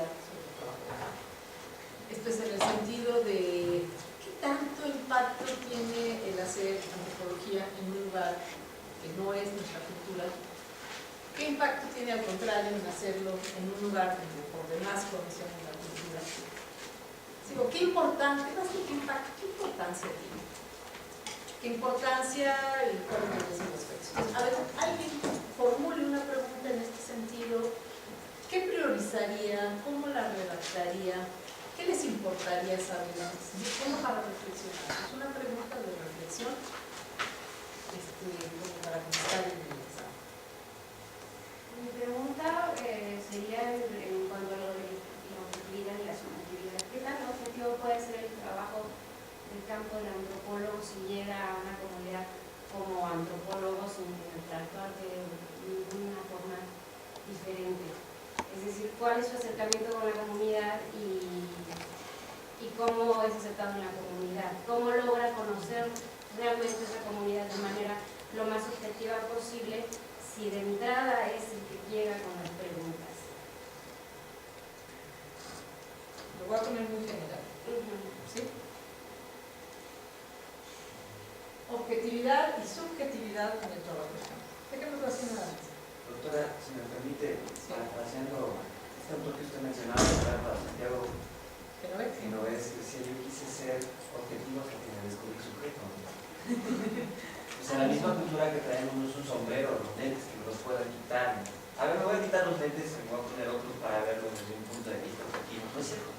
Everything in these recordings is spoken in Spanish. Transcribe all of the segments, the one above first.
profundidad sobre el trabajo de campo. Esto es en el sentido de qué tanto impacto tiene el hacer antropología en un lugar que no es nuestra cultura. ¿Qué impacto tiene al contrario en hacerlo en un lugar donde por demás conocemos la cultura? Digo, qué importante, más que qué impacto, qué importancia tiene. ¿Qué importancia y cuáles son los efectos? A ver, alguien formule una pregunta en este sentido. ¿Qué priorizaría? ¿Cómo la redactaría? ¿Qué les importaría saber? ¿Cómo para reflexionar? Es una pregunta de reflexión como para contestar en el examen. Mi pregunta sería en cuanto a lo de la objetividad y la subjetividad. ¿Qué tan objetivo puede ser el trabajo del campo del antropólogo si llega a una comunidad como antropólogo sin interactuar de una forma diferente? Es decir, ¿cuál es su acercamiento con la comunidad y cómo es aceptado en la comunidad? ¿Cómo logra conocer realmente esa comunidad de manera lo más objetiva posible si de entrada es el que llega con las preguntas? Lo voy a poner muy general. ¿Sí? Objetividad y subjetividad en el trabajo de campo. Déjame hacer nada más. Doctora, si me permite, parafraseando este autor que usted mencionaba, para Santiago Genovés, decía: yo quise ser objetivo hasta que me descubrí sujeto. O sea, la misma cultura que traemos no es un sombrero, los lentes que los puedan quitar. A ver, me voy a quitar los lentes y me voy a poner otros para verlo desde un punto de vista objetivo. ¿No es cierto?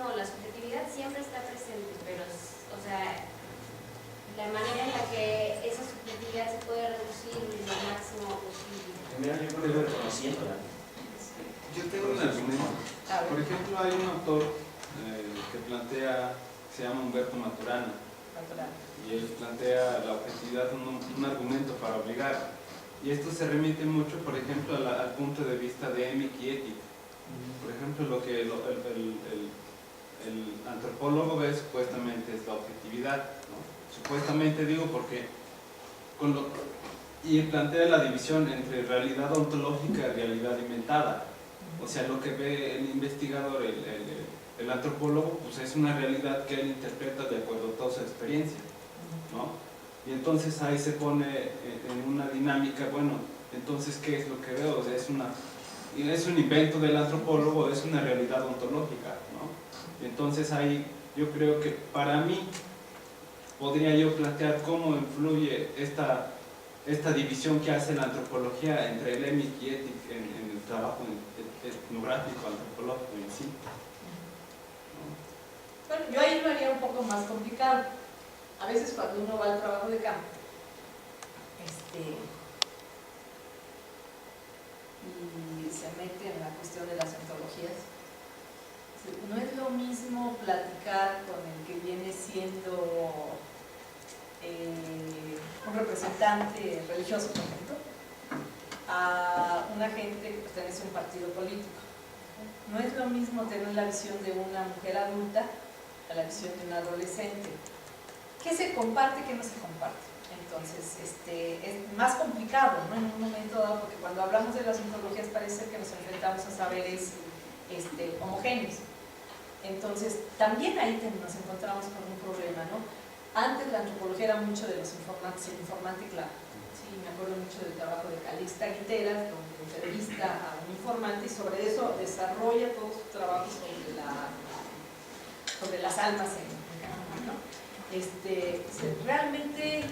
No, la subjetividad siempre está presente, pero, o sea, la manera en la que esa subjetividad se puede reducir lo máximo posible. Primero yo creo que reconociéndola. Yo tengo un argumento. Por ejemplo, hay un autor que plantea, se llama Humberto Maturana, y él plantea la objetividad un argumento para obligar. Y esto se remite mucho, por ejemplo, al punto de vista de Emick y Ethic. Por ejemplo, lo que el antropólogo ve supuestamente es la objetividad, ¿no? Supuestamente digo porque y plantea la división entre realidad ontológica y realidad inventada. O sea, lo que ve el investigador, el antropólogo, pues es una realidad que él interpreta de acuerdo a toda su experiencia, ¿no? Y entonces ahí se pone en una dinámica, bueno, entonces ¿qué es lo que veo? O sea, es un invento del antropólogo, es una realidad ontológica, ¿no? Y entonces ahí yo creo que para mí podría yo plantear cómo influye esta división que hace la antropología entre el Emick y Ethic en el trabajo etnográfico antropológico en sí. Bueno, yo ahí lo haría un poco más complicado. A veces cuando uno va al trabajo de campo y se mete en la cuestión de las ontologías, no es lo mismo platicar con el que viene siendo un representante religioso, por ejemplo, a una gente que pertenece a un partido político. No es lo mismo tener la visión de una mujer adulta a la visión de un adolescente. ¿Qué se comparte, qué no se comparte? Entonces, es más complicado, ¿no? En un momento dado, porque cuando hablamos de las ontologías parece que nos enfrentamos a saberes homogéneos. Entonces, también ahí nos encontramos con un problema, ¿no? Antes la antropología era mucho de los informantes, el informante claro. Sí, me acuerdo mucho del trabajo de Calixta Guiteras, donde entrevista a un informante y sobre eso desarrolla todo su trabajo sobre las almas en campo, ¿no? Realmente,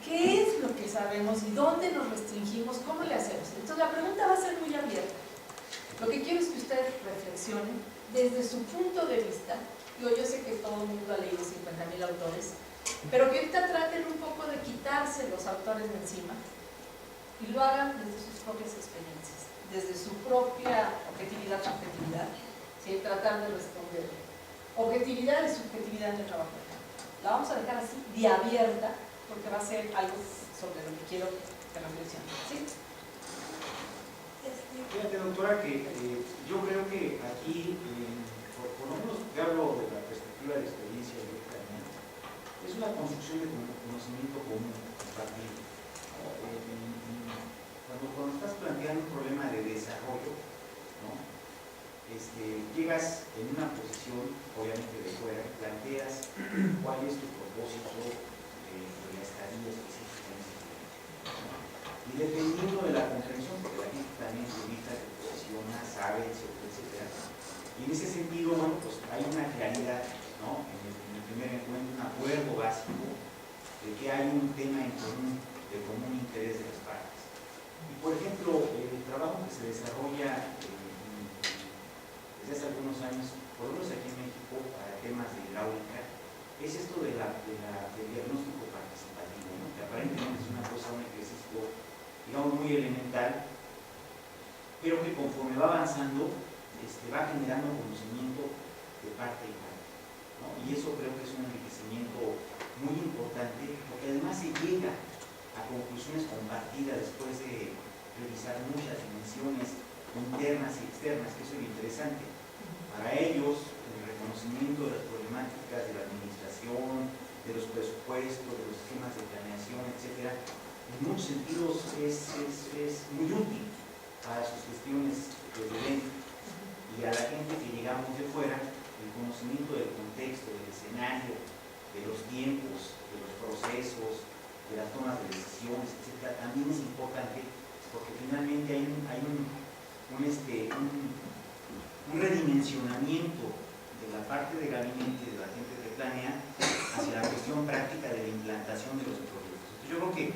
¿qué es lo que sabemos y dónde nos restringimos? ¿Cómo le hacemos? Entonces la pregunta va a ser muy abierta. Lo que quiero es que ustedes reflexionen desde su punto de vista. Yo sé que todo el mundo ha leído 50.000 autores, pero que ahorita traten un poco de quitarse los autores de encima y lo hagan desde sus propias experiencias, desde su propia objetividad, subjetividad, ¿sí? Tratar de responder objetividad y subjetividad en el trabajo de campo. La vamos a dejar así, de abierta, porque va a ser algo sobre lo que quiero que reflexionen. ¿Sí? Fíjate, doctora, que yo creo que aquí, por lo menos te hablo de la perspectiva de experiencia directamente, es una construcción de conocimiento común, compartido. Cuando estás planteando un problema de desarrollo, ¿no? llegas en una posición, obviamente de fuera, planteas cuál es tu propósito de la estadía específica en ese lugar. Y dependiendo de la comprensión, porque la gente también se ubica, se posiciona, sabe, etcétera. Y en ese sentido, bueno, pues hay una claridad, ¿no? En el primer encuentro, un acuerdo básico de que hay un tema en común, de común interés de las partes. Y por ejemplo, el trabajo que se desarrolla desde hace algunos años, por lo menos aquí en México, para temas de hidráulica, es esto del diagnóstico participativo, ¿no? Que aparentemente es una cosa, un ejercicio, digamos, muy elemental, pero que conforme va avanzando, va generando conocimiento de parte y parte, ¿no? Y eso creo que es un enriquecimiento muy importante, porque además se llega a conclusiones compartidas después de revisar muchas dimensiones internas y externas, que eso es lo interesante. Para ellos, el reconocimiento de las problemáticas de la administración, de los presupuestos, de los esquemas de planeación, etcétera, en muchos sentidos es muy útil para sus gestiones desde dentro. Y a la gente que llegamos de fuera, el conocimiento del contexto, del escenario, de los tiempos, de los procesos, de las tomas de decisiones, etcétera, también es importante, porque finalmente hay un redimensionamiento de la parte de gabinete, de la gente que planea, hacia la cuestión práctica de la implantación de los proyectos. Entonces, yo creo que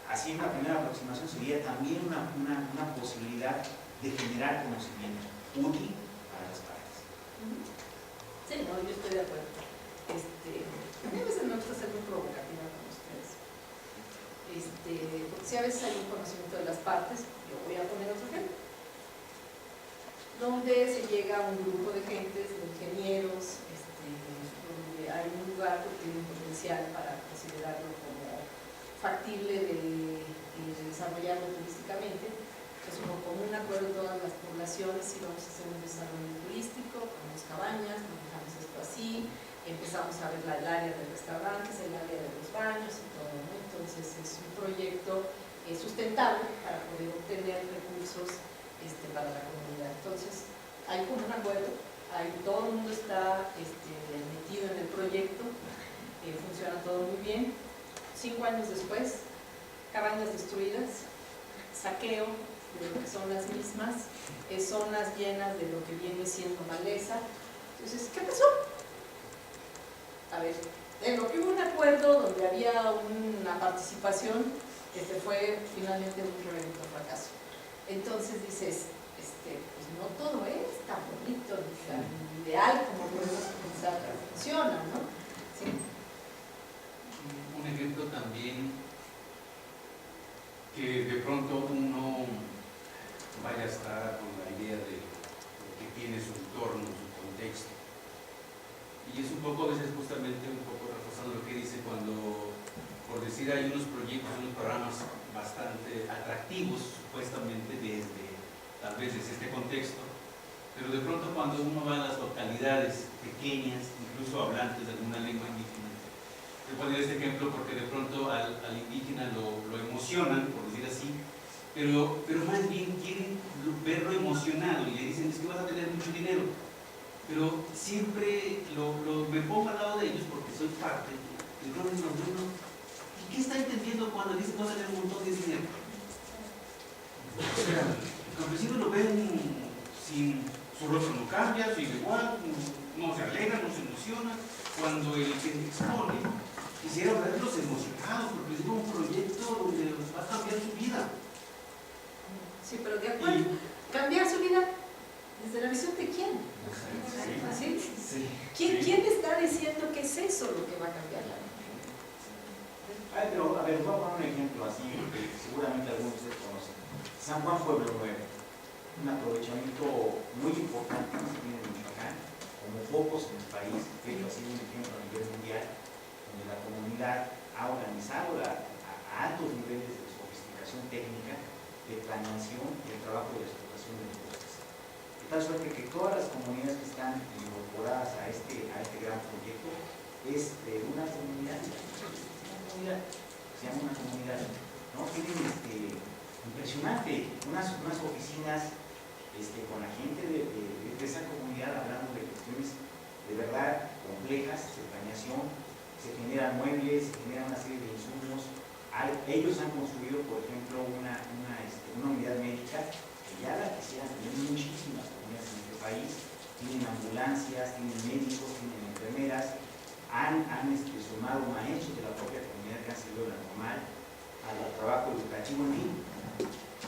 así una primera aproximación sería también una posibilidad de generar conocimiento útil para las partes. Sí, no, yo estoy de acuerdo. A mí a veces me gusta ser muy provocativa con ustedes. Porque si a veces hay un conocimiento de las partes, yo voy a poner otro ejemplo, donde se llega a un grupo de gentes, de ingenieros, donde hay un lugar que tiene un potencial para considerarlo como factible de desarrollarlo turísticamente. Es un común acuerdo de todas las poblaciones si vamos a hacer un desarrollo turístico, ponemos cabañas, manejamos esto así, empezamos a ver el área de restaurantes, el área de los baños y todo, ¿no? Entonces es un proyecto sustentable para poder obtener recursos para la comunidad. Entonces hay como un acuerdo, todo el mundo está metido en el proyecto, funciona todo muy bien. 5 años después, cabañas destruidas, saqueo de lo que son las mismas, zonas llenas de lo que viene siendo maleza. Entonces, ¿qué pasó? A ver, en lo que hubo un acuerdo donde había una participación, fue finalmente un reverendo fracaso. Entonces dices, pues no todo es tan bonito ni tan ideal como podemos pensar que funciona, ¿no? ¿Sí? Un ejemplo también que de pronto uno vaya a estar con la idea de lo que tiene su entorno, su contexto. Y es un poco, a veces justamente un poco reforzando lo que dice cuando, por decir, hay unos proyectos, unos programas bastante atractivos, supuestamente tal vez desde este contexto, pero de pronto cuando uno va a las localidades pequeñas, incluso hablantes de alguna lengua indígena, te pongo este ejemplo porque de pronto al indígena lo emocionan, por decir así, pero más bien quieren verlo emocionado y le dicen, es que vas a tener mucho dinero, pero siempre me pongo al lado de ellos porque soy parte, y luego digo, ¿y qué está entendiendo cuando dice que vas a tener un montón de dinero? El campesino lo ven sin, su rostro no cambia, sigue igual, no se alegra, no se emociona. Cuando el que expone quisiera verlos emocionados porque es un proyecto donde va a cambiar su vida. Sí, pero de acuerdo, cambiar su vida desde la visión de quién. ¿Sí? Sí. ¿Quién está diciendo que es eso lo que va a cambiar la vida? Pero a ver, voy a poner un ejemplo así, que seguramente algunos de ustedes conocen. San Juan Pueblo Nuevo, un aprovechamiento muy importante que se tiene en Michoacán, como pocos en el país. De hecho, ha sido un ejemplo a nivel mundial, donde la comunidad ha organizado a altos niveles de sofisticación técnica, de planeación y el trabajo de la explotación de los bosques. De tal suerte que todas las comunidades que están incorporadas a este gran proyecto es de una comunidad, se llama una comunidad, ¿no? Tienen impresionante, unas oficinas con la gente de ellos han construido, por ejemplo, una unidad médica que ya la quisieran tener muchísimas comunidades en este país. Tienen ambulancias, tienen médicos, tienen enfermeras, han sumado maestros de la propia comunidad que han seguido la normal al trabajo educativo, en fin.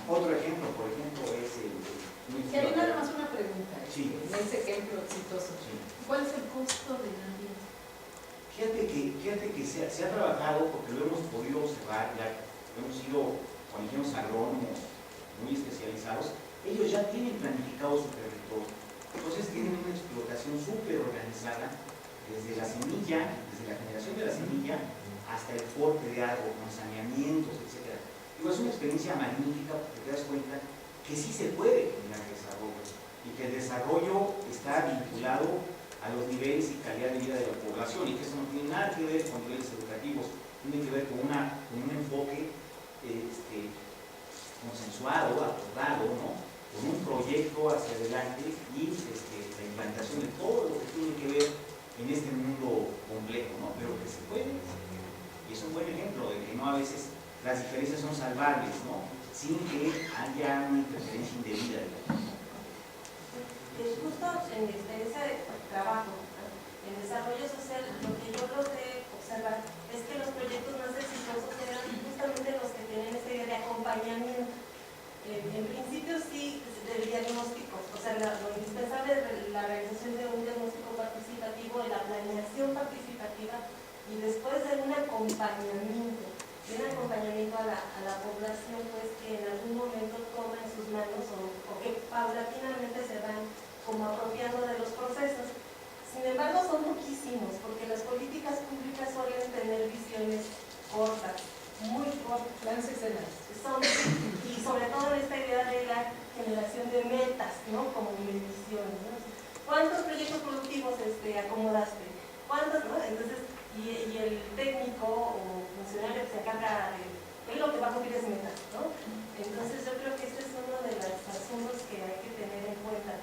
Otro ejemplo, por ejemplo, es el... Y hay nada más una pregunta. Sí. En ese ejemplo exitoso. Sí. ¿Cuál es el costo del ambiente? Fíjate que se ha trabajado, porque lo hemos podido observar, ya hemos ido con ingenieros agrónomos muy especializados, ellos ya tienen planificado su territorio. Entonces tienen una explotación súper organizada, desde la semilla, desde la generación de la semilla, hasta el corte de árbol, con saneamientos, etc. Es una experiencia magnífica porque te das cuenta que sí se puede generar desarrollo y que el desarrollo está vinculado a los niveles y calidad de vida de la población y que eso no tiene nada que ver con niveles educativos, tiene que ver con un enfoque consensuado, acordado, ¿no? Con un proyecto hacia adelante y la implantación de todo lo que tiene que ver en este mundo complejo, ¿no? Pero que se puede. Y es un buen ejemplo de que no a veces las diferencias son salvables, ¿no? Sin que haya una interferencia indebida. Justo en mi experiencia de trabajo en desarrollo social, lo que yo logré observar es que los proyectos más exitosos eran justamente los que tienen esta idea de acompañamiento. En principio sí, del diagnóstico, o sea, lo indispensable es la realización de un diagnóstico participativo, de la planeación participativa y después de un acompañamiento a la población, pues que en algún momento toma en sus manos o que paulatinamente se van como apropiando de los procesos. Sin embargo, son poquísimos, porque las políticas públicas suelen tener visiones cortas, muy cortas. Planes excelentes. Y sobre todo en esta idea de la generación de metas, ¿no? Como mediciones, ¿no? ¿Cuántos proyectos productivos acomodaste? ¿Cuántos, no? Entonces, y el técnico o funcionario que se encarga de él lo que va a cumplir es metas, ¿no? Entonces yo creo que este es uno de los asuntos que hay que tener en cuenta.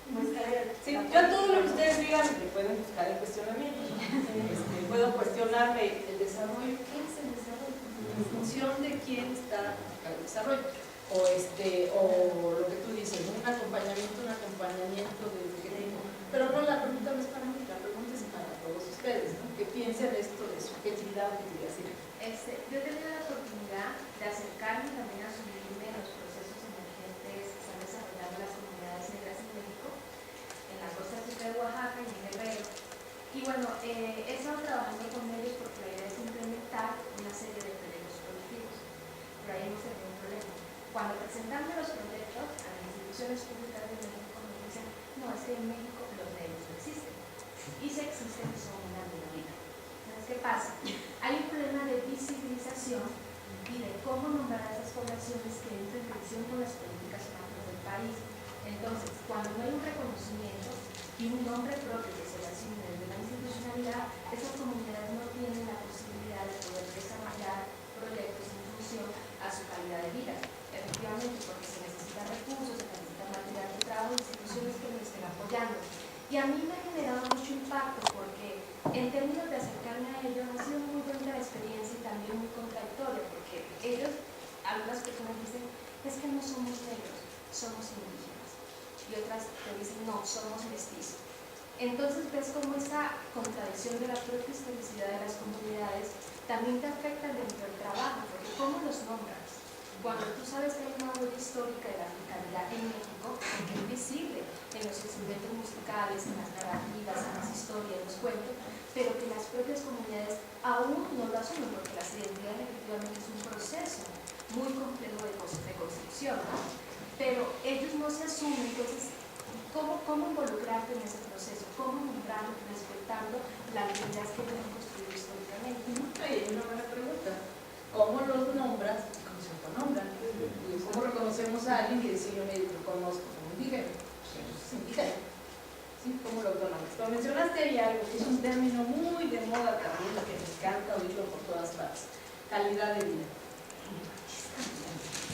Pues, sí, yo todo lo que ustedes digan le pueden buscar el cuestionamiento. Puedo cuestionarme el desarrollo. ¿Qué es el desarrollo? En función de quién está buscando el desarrollo. O lo que tú dices, un acompañamiento del objetivo. Pero no, la pregunta no es para mí, la pregunta es para todos ustedes, ¿no? ¿Qué piensan de esto de subjetividad? Yo he tenido la oportunidad de acercarme también a sumirme en los procesos emergentes que están desarrollando las comunidades negras en México, en la costa sur de Oaxaca y en Guerrero. Y bueno, he estado trabajando con ellos porque la idea es implementar una serie de proyectos productivos. Pero ahí hemos tenido un problema. Cuando presentamos los proyectos a las instituciones públicas de México, nos dicen, no, es que en México los negros no existen. Y si existen, son una minoría. Entonces, ¿qué pasa? Hay un problema de visibilización y de cómo nombrar a esas poblaciones que entran en tensión con las políticas macro del país. Entonces, cuando no hay un reconocimiento y un nombre propio que se le asigne desde la institucionalidad, esas comunidades no tienen la posibilidad de poder desarrollar proyectos en función a su calidad de vida. Efectivamente, porque se necesitan recursos, se necesita material de trabajo, instituciones que nos estén apoyando. Y a mí me ha generado mucho impacto porque en términos de acercarme a ellos ha sido muy bonita la experiencia y también muy contradictoria, porque ellos, algunas personas dicen, es que no somos negros, somos indígenas. Y otras te dicen, no, somos mestizos. Entonces ves cómo esa contradicción de la propia historicidad de las comunidades también te afecta dentro del trabajo, porque ¿cómo los nombras? Cuando tú sabes que hay una huella histórica de la africanidad en México, que es visible en los instrumentos musicales, en las narrativas, en las historias, en los cuentos, pero que las propias comunidades aún no lo asumen, porque las identidades efectivamente es un proceso muy complejo de construcción, ¿no? Pero ellos no se asumen. Entonces, ¿cómo involucrarte en ese proceso? ¿Cómo nombrarlo, respetando las identidades que hemos construido históricamente? Hay una buena pregunta. ¿Cómo los nombras y cómo se autonombran? ¿Cómo reconocemos a alguien y decir yo me reconozco como indígena? Es indígena. ¿Sí? ¿Cómo lo autonombras? Pero mencionaste ahí algo que es un término muy de moda también, que me encanta oírlo por todas partes. Calidad de vida.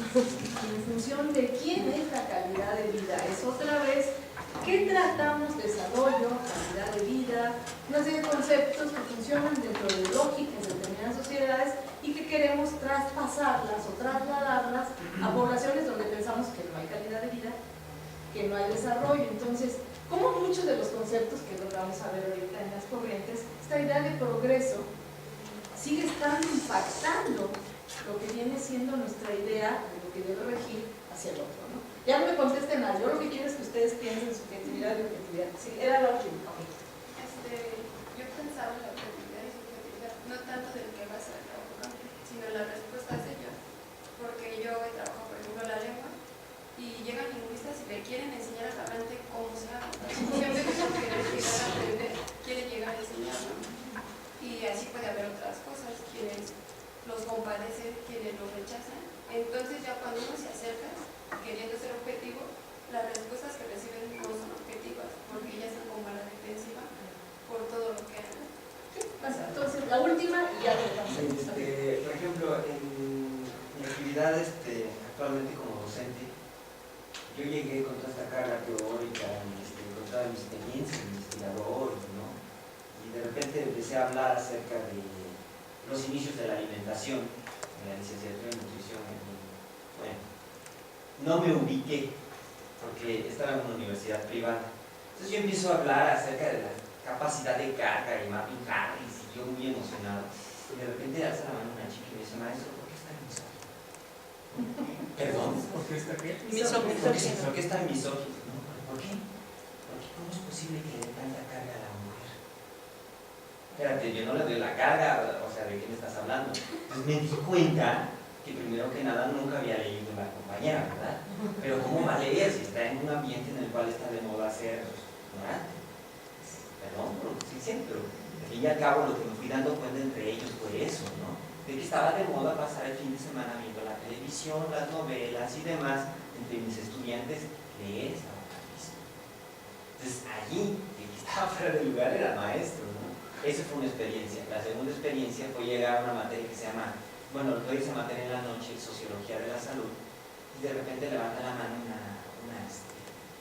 En función de quién es la calidad de vida, es otra vez, ¿qué tratamos de saber? desarrollo, calidad de vida, una serie de conceptos que funcionan dentro de lógicas de determinadas sociedades y que queremos traspasarlas o trasladarlas a poblaciones donde pensamos que no hay calidad de vida, que no hay desarrollo. Entonces, como muchos de los conceptos que lo vamos a ver ahorita en las corrientes, esta idea de progreso sigue estando impactando lo que viene siendo nuestra idea de lo que debe regir hacia el otro, ¿no? Ya no me contesten nada, yo lo que quiero es que ustedes piensen en subjetividad y objetividad. Sí, era la última. Yo pensaba en la objetividad y subjetividad, no tanto del que va a ser el trabajo, sino las respuestas de ellos, porque yo trabajo, por ejemplo, la lengua, y llegan lingüistas y le quieren enseñar al hablante cómo se habla. Siempre que quieren llegar a aprender, quieren llegar a enseñarlo. Y así puede haber otras cosas, quienes los compadecen, quienes los rechazan. Entonces ya cuando uno se acerca, queriendo ser objetivo, las respuestas que reciben no son objetivas, porque ya están como a la defensiva por todo lo que hacen. Entonces, la última y ya lo vamos a Por ejemplo, en mi actividad actualmente como docente, yo llegué con toda esta carga teórica, con toda mi experiencia de investigador, ¿no? Y de repente empecé a hablar acerca de los inicios de la alimentación, en la licenciatura en nutrición. Bueno, no me ubiqué, porque estaba en una universidad privada. Entonces yo empiezo a hablar acerca de la capacidad de carga y Marvin Harris, y yo muy emocionado. Y de repente alza la mano una chica y me dice, maestro, ¿por qué está misógino? ¿Perdón? ¿Por qué está qué? Misógino. ¿Por qué está misógino? ¿No? ¿Por qué? Porque ¿cómo es posible que le dé tanta carga a la mujer? Espérate, yo no le doy la carga, o sea, ¿de qué me estás hablando? Entonces me di cuenta que primero que nada nunca había leído La compañera, ¿verdad? Pero ¿cómo va a leer si está en un ambiente en el cual está de moda ser ignorante? Perdón por lo que estoy diciendo, pero al fin y al cabo lo que me fui dando cuenta entre ellos fue eso, ¿no? De que estaba de moda pasar el fin de semana viendo la televisión, las novelas y demás, entre mis estudiantes, leer estaba malísimo. Entonces allí, el que estaba fuera de lugar era el maestro, ¿no? Esa fue una experiencia. La segunda experiencia fue llegar a una materia que se llama, bueno, doy esa materia en la noche, Sociología de la Salud, y de repente levanta la mano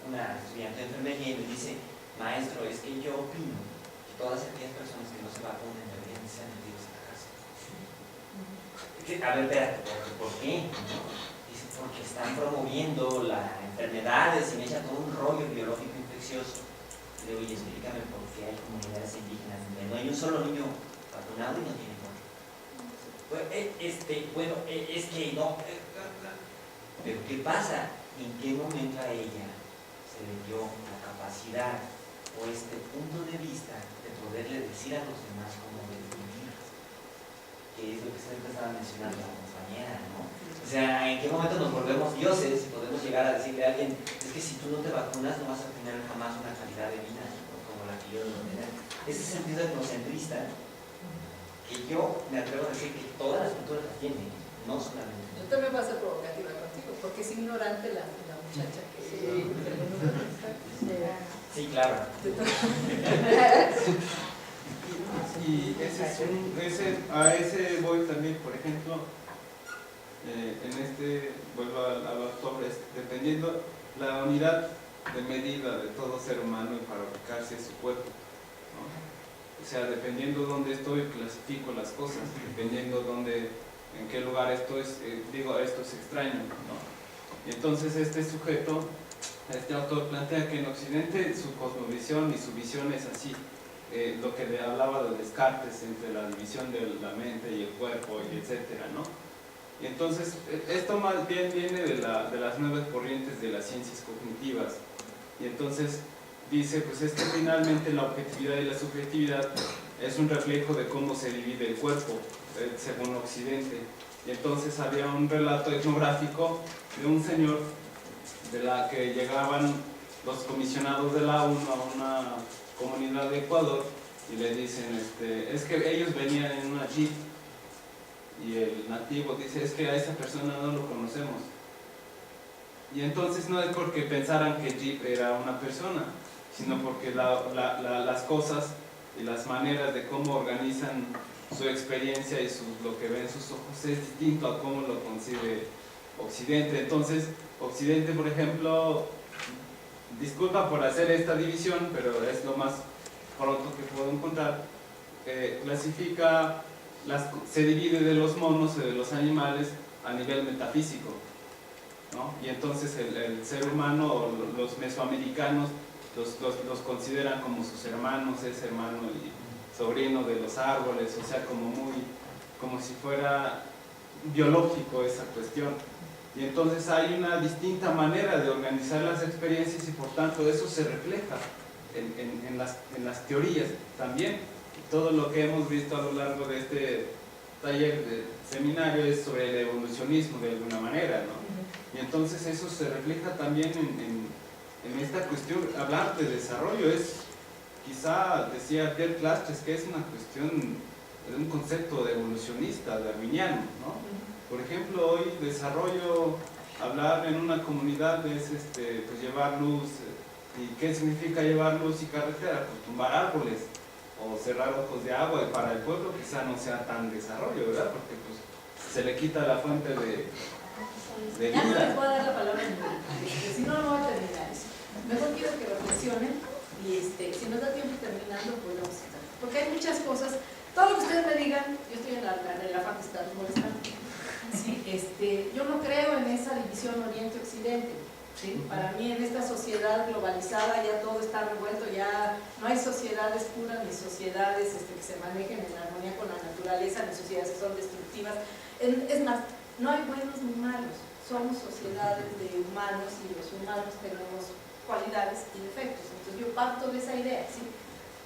una estudiante de enfermería y me dice, maestro, es que yo opino que todas aquellas personas que no se vacunen deberían ser metidos a la cárcel. A ver, espérate, ¿por qué? Dice, porque están promoviendo las enfermedades y me echa todo un rollo biológico infeccioso. Le digo, oye, explícame por qué hay comunidades indígenas donde no hay un solo niño vacunado y no tiene COVID. Bueno, es que no. Pero ¿qué pasa? ¿En qué momento a ella se le dio la capacidad o este punto de vista de poderle decir a los demás cómo deben vivir? Que es lo que usted estaba mencionando la compañera, ¿no? O sea, ¿en qué momento nos volvemos dioses y podemos llegar a decirle a alguien, es que si tú no te vacunas no vas a tener jamás una calidad de vida como la que yo debo tener? Ese sentido etnocentrista que yo me atrevo a decir que todas las culturas las tienen, no solamente. Yo también voy a ser provocativa contigo, porque es ignorante la muchacha que... Sí, claro. Y a ese voy también, por ejemplo, vuelvo a los pobres, dependiendo la unidad de medida de todo ser humano para ubicarse su cuerpo, ¿no? O sea, dependiendo dónde estoy, clasifico las cosas, dependiendo en qué lugar estoy, digo, esto es extraño, ¿no? Y entonces este sujeto, este autor plantea que en Occidente su cosmovisión y su visión es así, lo que le hablaba de Descartes entre la división de la mente y el cuerpo, y etcétera, ¿no? Y entonces, esto más bien viene de las nuevas corrientes de las ciencias cognitivas. Y entonces dice, pues es que finalmente la objetividad y la subjetividad es un reflejo de cómo se divide el cuerpo, según Occidente. Y entonces había un relato etnográfico de un señor de la que llegaban los comisionados de la ONU a una comunidad de Ecuador y le dicen, es que ellos venían en una jeep y el nativo dice, es que a esa persona no lo conocemos. Y entonces no es porque pensaran que jeep era una persona, sino porque las cosas y las maneras de cómo organizan su experiencia y lo que ven sus ojos es distinto a cómo lo concibe Occidente. Entonces, Occidente, por ejemplo, disculpa por hacer esta división, pero es lo más pronto que puedo encontrar, clasifica, se divide de los monos y de los animales a nivel metafísico, ¿no? Y entonces el ser humano, o los mesoamericanos, los consideran como sus hermanos, es hermano y sobrino de los árboles, o sea, como si fuera biológico esa cuestión. Y entonces hay una distinta manera de organizar las experiencias y por tanto eso se refleja en las teorías también. Todo lo que hemos visto a lo largo de este taller, de seminario, es sobre el evolucionismo de alguna manera, ¿no? Y entonces eso se refleja también en esta cuestión. Hablar de desarrollo es, quizá decía Pierre Clastres, que es una cuestión de un concepto de evolucionista, darwiniano, ¿no? Por ejemplo, hoy desarrollo, hablar en una comunidad es pues llevar luz. ¿Y qué significa llevar luz y carretera? Pues tumbar árboles o cerrar ojos de agua, y para el pueblo quizá no sea tan desarrollo, ¿verdad? Porque pues se le quita la fuente de vida. Ya no les voy a dar la palabra porque si no, no voy a terminar eso. Mejor quiero que reflexionen y si nos da tiempo terminando, pues vamos a estar. Porque hay muchas cosas, todo lo que ustedes me digan, yo estoy en la afán de estar molestando. Sí, yo no creo en esa división Oriente-Occidente. ¿Sí? Para mí en esta sociedad globalizada ya todo está revuelto, ya no hay sociedades puras ni sociedades que se manejen en armonía con la naturaleza, ni sociedades que son destructivas. Es más, no hay buenos ni malos, somos sociedades de humanos y los humanos tenemos cualidades y defectos. Entonces yo parto de esa idea, ¿sí?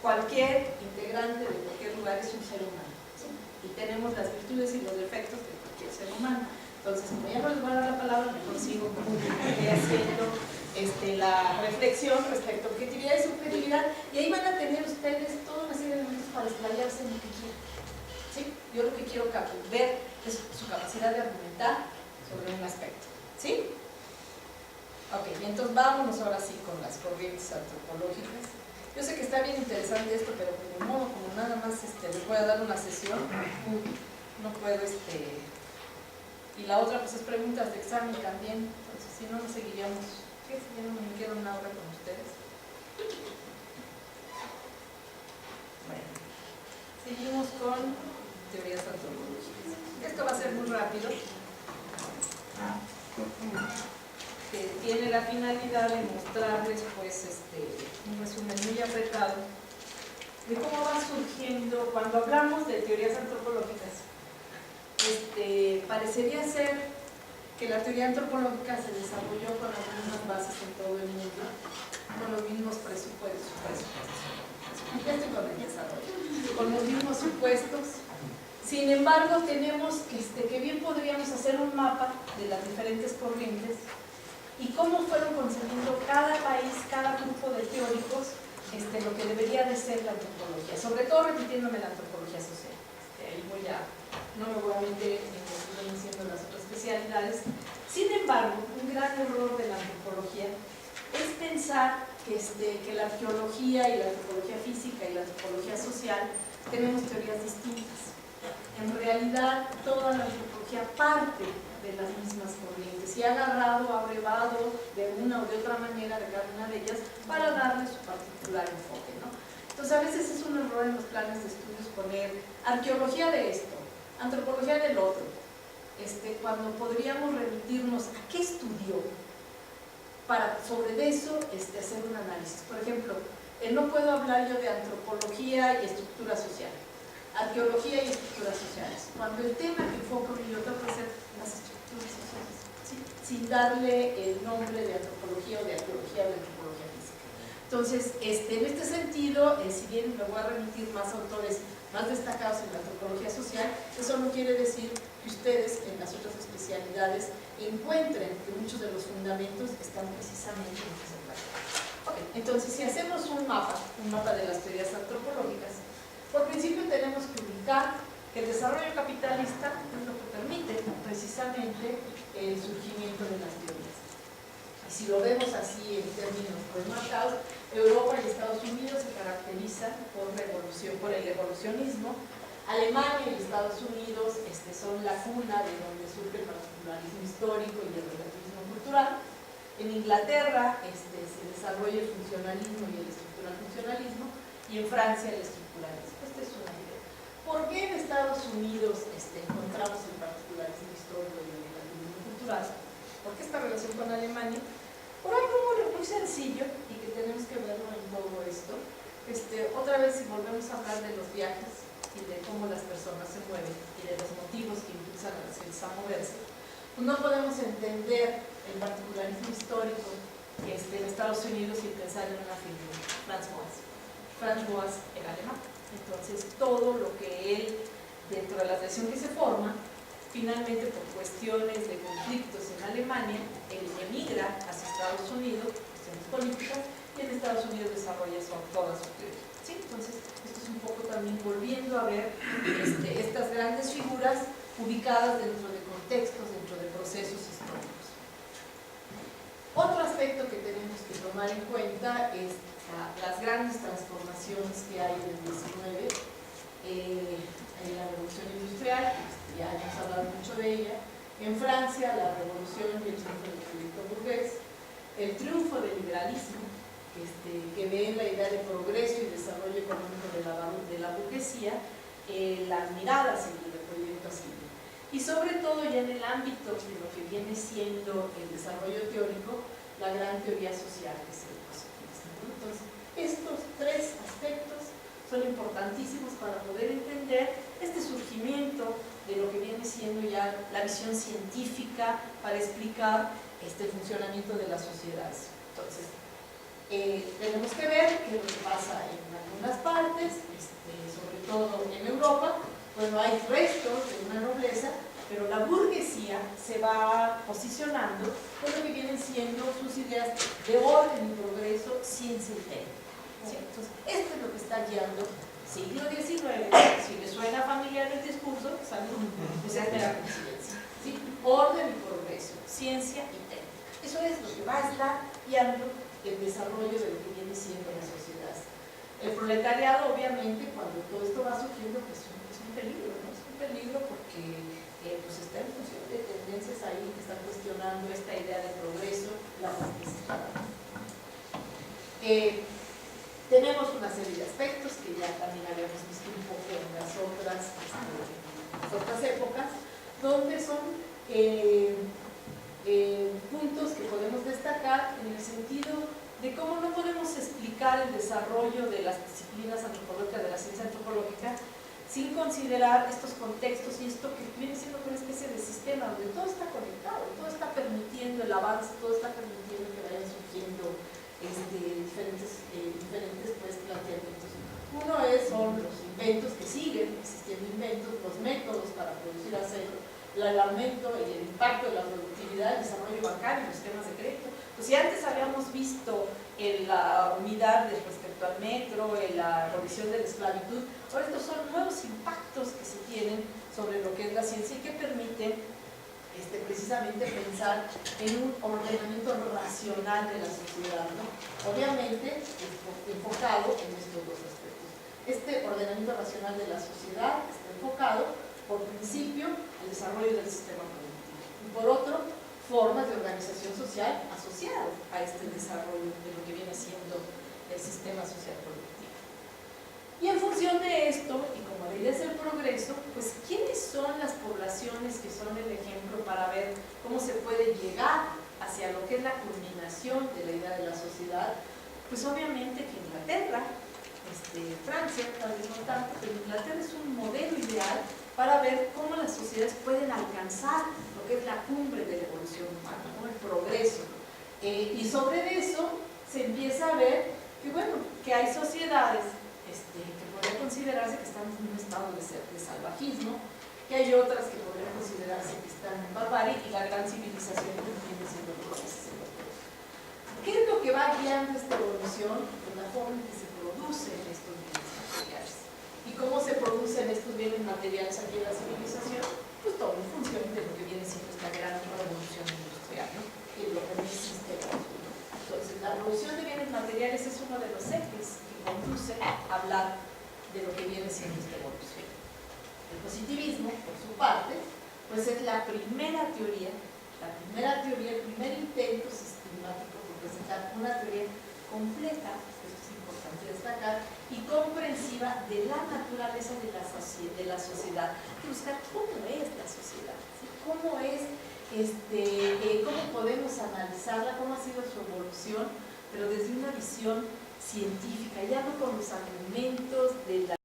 Cualquier integrante de cualquier lugar es un ser humano, ¿sí? Y tenemos las virtudes y los defectos de cualquier ser humano. Entonces, como ya no les voy a dar la palabra, mejor sigo haciendo la reflexión respecto a objetividad y subjetividad, y ahí van a tener ustedes toda una serie de elementos para explayarse en lo que quieran. ¿Sí? Yo lo que quiero ver es su capacidad de argumentar sobre un aspecto. ¿Sí? Ok, y entonces vámonos ahora sí con las corrientes antropológicas. Yo sé que está bien interesante esto, pero de modo como nada más les voy a dar una sesión, no puedo y la otra pues es preguntas de examen también, entonces si no nos seguiríamos, ¿qué? Si ya no me quedo una hora con ustedes. Bueno, seguimos con teorías antropológicas. Esto va a ser muy rápido, que tiene la finalidad de mostrarles pues un resumen muy apretado de cómo va surgiendo, cuando hablamos de teorías antropológicas. Parecería ser que la teoría antropológica se desarrolló con las mismas bases en todo el mundo, con los mismos presupuestos, con los mismos supuestos. Sin embargo, tenemos que bien podríamos hacer un mapa de las diferentes corrientes y cómo fueron concebiendo cada país, cada grupo de teóricos, lo que debería de ser la antropología, sobre todo repitiéndome la antropología social. Ahí no me voy a meter en lo que vienen siendo las otras especialidades. Sin embargo, un gran error de la antropología es pensar que la arqueología y la antropología física y la antropología social tenemos teorías distintas. En realidad, toda la antropología parte de las mismas corrientes y ha agarrado, ha abrevado de una o de otra manera de cada una de ellas para darle su particular enfoque, ¿no? Entonces, a veces es un error en los planes de estudios poner arqueología de esto, antropología del otro, cuando podríamos remitirnos a qué estudió para sobre eso hacer un análisis. Por ejemplo, no puedo hablar yo de antropología y estructura social, arqueología y estructuras sociales, cuando el tema que enfoco yo tengo que ser las estructuras sociales, ¿sí? Sin darle el nombre de antropología o de arqueología o de antropología física. Entonces, en este sentido, si bien me voy a remitir más autores más destacados en la antropología social, eso no quiere decir que ustedes en las otras especialidades encuentren que muchos de los fundamentos están precisamente en ese plan. Okay. Entonces, si hacemos un mapa de las teorías antropológicas, por principio tenemos que ubicar que el desarrollo capitalista es lo que permite precisamente el surgimiento de las teorías. Y si lo vemos así en términos pues marcados, Europa y Estados Unidos se caracterizan por el evolucionismo. Alemania y Estados Unidos son la cuna de donde surge el particularismo histórico y el relativismo cultural. En Inglaterra se desarrolla el funcionalismo y el estructural funcionalismo, y en Francia el estructuralismo. Esta es una idea. ¿Por qué en Estados Unidos encontramos el particularismo histórico y el relativismo cultural? ¿Por qué esta relación con Alemania? Por algo muy sencillo y que tenemos que verlo en todo esto. Otra vez, si volvemos a hablar de los viajes y de cómo las personas se mueven y de los motivos que impulsan a las gentes a moverse, pues no podemos entender el particularismo histórico en Estados Unidos sin pensar en una figura, Franz Boas. Franz Boas era alemán. Entonces, todo lo que él, dentro de la tradición que se forma, finalmente por cuestiones de conflictos en Alemania, él emigra hacia Estados Unidos, cuestiones políticas, y en Estados Unidos desarrolla toda su teoría. ¿Sí? Entonces, esto es un poco también volviendo a ver estas grandes figuras ubicadas dentro de contextos, dentro de procesos históricos. Otro aspecto que tenemos que tomar en cuenta es las grandes transformaciones que hay en el 19, en la Revolución Industrial, ya hemos hablado mucho de ella, en Francia la Revolución y el triunfo del proyecto burgués, el triunfo del liberalismo, que ve en la idea de progreso y desarrollo económico de la burguesía, las miradas en el proyecto así. Y sobre todo ya en el ámbito de lo que viene siendo el desarrollo teórico, la gran teoría social que es el positivismo. Entonces, estos tres aspectos son importantísimos para poder entender este surgimiento de lo que viene siendo ya la visión científica para explicar este funcionamiento de las sociedades. Entonces, tenemos que ver qué es lo que pasa en algunas partes, sobre todo en Europa. Bueno, hay restos de una nobleza, pero la burguesía se va posicionando con lo que vienen siendo sus ideas de orden y progreso, ciencia y técnica. ¿Sí? Entonces, esto es lo que está guiando siglo XIX. Si le suena familiar el discurso, pues es de la coincidencia. ¿Sí? Orden y progreso, ciencia y técnica. Eso es lo que va a estar guiando el desarrollo de lo que viene siendo la sociedad. El proletariado, obviamente, cuando todo esto va surgiendo, pues es un peligro, ¿no? Es un peligro porque pues está en función de tendencias ahí que están cuestionando esta idea de progreso, la justicia. Tenemos una serie de aspectos que ya también habíamos visto un poco en las otras épocas, donde son puntos que podemos destacar en el sentido de cómo no podemos explicar el desarrollo de las disciplinas antropológicas, de la ciencia antropológica, sin considerar estos contextos y esto que viene siendo una especie de sistema donde todo está conectado, todo está permitiendo el avance, todo está permitiendo que vayan surgiendo diferentes planteamientos. Uno son los inventos que siguen existiendo, los métodos para producir acero, el aumento y el impacto de la productividad, el desarrollo bancario, los sistemas de crédito. Pues si antes habíamos visto en la unidad respecto al metro, en la abolición de la esclavitud, ahora estos son nuevos impactos que se tienen sobre lo que es la ciencia y que permiten precisamente pensar en un ordenamiento racional de la sociedad, ¿no? Obviamente enfocado en estos dos aspectos. Este ordenamiento racional de la sociedad está enfocado, por principio, al desarrollo del sistema productivo y por otro, formas de organización social asociado a este desarrollo de lo que viene siendo el sistema social productivo. Y en función de esto, y como la idea es el progreso, pues ¿quiénes son las poblaciones que son el ejemplo para ver cómo se puede llegar hacia lo que es la culminación de la idea de la sociedad? Pues obviamente que Inglaterra, Francia, tal vez no tanto, pero Inglaterra es un modelo ideal para ver cómo las sociedades pueden alcanzar lo que es la cumbre de la evolución humana, ¿no? El progreso. Y sobre eso se empieza a ver que, bueno, que hay sociedades que podrían considerarse que están en un estado de salvajismo, que hay otras que podrían considerarse que están en barbarie y la gran civilización que viene siendo el progreso. ¿Qué es lo que va guiando esta evolución? Pues la forma en que se producen estos bienes materiales. ¿Y cómo se producen estos bienes materiales aquí en la civilización? Pues todo en función de lo que viene siendo esta gran revolución industrial, ¿no? Y lo que no existe hoy. Entonces, la revolución de bienes materiales es uno de los ejes que conduce a hablar de lo que viene siendo esta evolución. El positivismo, por su parte, pues es la primera teoría la primera teoría, el primer intento sistemático por presentar una teoría completa, esto es importante destacar, y comprensiva de la naturaleza de la sociedad, y buscar cómo es la sociedad, ¿sí? Cómo es, cómo podemos analizarla, cómo ha sido su evolución, pero desde una visión científica, ya no con los argumentos de la